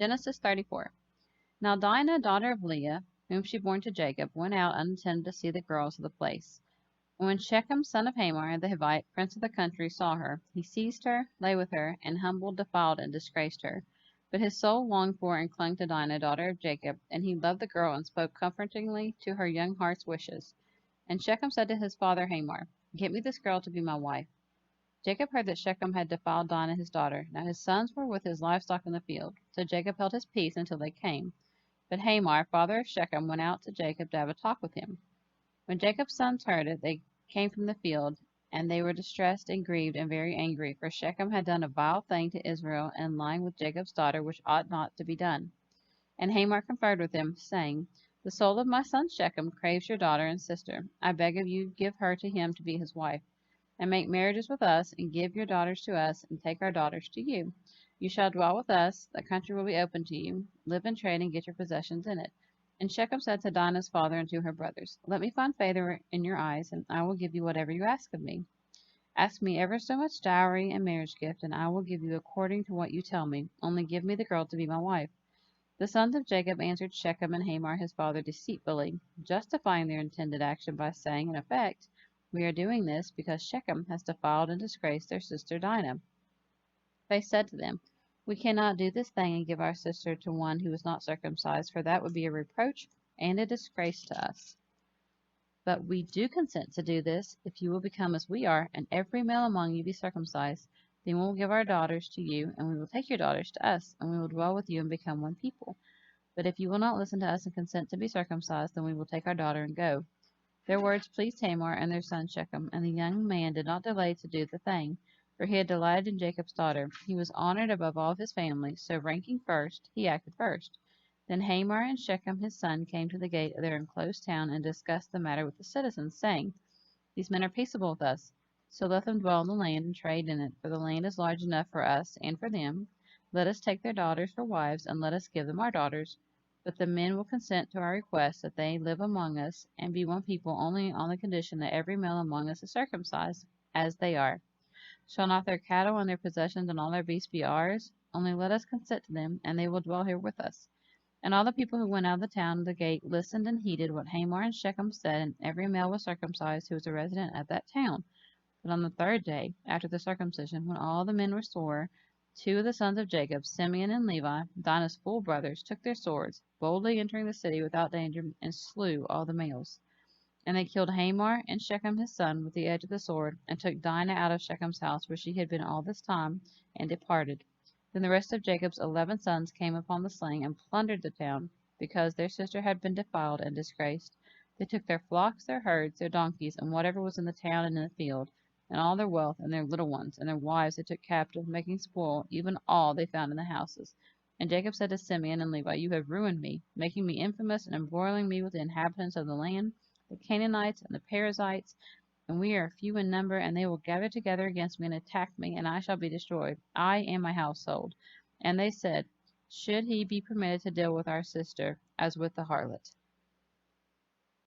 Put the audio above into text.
Genesis 34. Now Dinah, daughter of Leah, whom she bore to Jacob, went out unattended to see the girls of the place. And when Shechem, son of Hamor, the Hivite, prince of the country, saw her, he seized her, lay with her, and humbled, defiled, and disgraced her. But his soul longed for and clung to Dinah, daughter of Jacob, and he loved the girl and spoke comfortingly to her young heart's wishes. And Shechem said to his father Hamor, Get me this girl to be my wife. Jacob heard that Shechem had defiled Dinah his daughter. Now his sons were with his livestock in the field. So Jacob held his peace until they came. But Hamor, father of Shechem, went out to Jacob to have a talk with him. When Jacob's sons heard it, they came from the field, and they were distressed and grieved and very angry, for Shechem had done a vile thing to Israel, and lying with Jacob's daughter, which ought not to be done. And Hamor conferred with him, saying, The soul of my son Shechem craves your daughter and sister. I beg of you, give her to him to be his wife, and make marriages with us, and give your daughters to us, and take our daughters to you. You shall dwell with us, the country will be open to you, live and trade, and get your possessions in it. And Shechem said to Dinah's father and to her brothers, Let me find favor in your eyes, and I will give you whatever you ask of me. Ask me ever so much dowry and marriage gift, and I will give you according to what you tell me. Only give me the girl to be my wife. The sons of Jacob answered Shechem and Hamor his father deceitfully, justifying their intended action by saying, in effect, We are doing this because Shechem has defiled and disgraced their sister Dinah. They said to them, We cannot do this thing and give our sister to one who is not circumcised, for that would be a reproach and a disgrace to us. But we do consent to do this, if you will become as we are, and every male among you be circumcised. Then we will give our daughters to you, and we will take your daughters to us, and we will dwell with you and become one people. But if you will not listen to us and consent to be circumcised, then we will take our daughter and go. Their words pleased Hamor and their son Shechem, and the young man did not delay to do the thing, for he had delighted in Jacob's daughter. He was honored above all of his family, so ranking first, he acted first. Then Hamor and Shechem his son came to the gate of their enclosed town and discussed the matter with the citizens, saying, These men are peaceable with us, so let them dwell in the land and trade in it, for the land is large enough for us and for them. Let us take their daughters for wives, and let us give them our daughters. But the men will consent to our request that they live among us and be one people only on the condition that every male among us is circumcised, as they are. Shall not their cattle and their possessions and all their beasts be ours? Only let us consent to them, and they will dwell here with us. And all the people who went out of the town of the gate listened and heeded what Hamor and Shechem said, and every male was circumcised who was a resident at that town. But on the third day, after the circumcision, when all the men were sore, two of the sons of Jacob, Simeon and Levi, Dinah's full brothers, took their swords, boldly entering the city without danger, and slew all the males. And they killed Hamor and Shechem his son with the edge of the sword, and took Dinah out of Shechem's house, where she had been all this time, and departed. Then the rest of Jacob's 11 sons came upon the slain, and plundered the town, because their sister had been defiled and disgraced. They took their flocks, their herds, their donkeys, and whatever was in the town and in the field, and all their wealth, and their little ones, and their wives they took captive, making spoil, even all they found in the houses. And Jacob said to Simeon and Levi, You have ruined me, making me infamous, and embroiling me with the inhabitants of the land, the Canaanites and the Perizzites, and we are few in number, and they will gather together against me and attack me, and I shall be destroyed, I and my household. And they said, Should he be permitted to deal with our sister as with the harlot?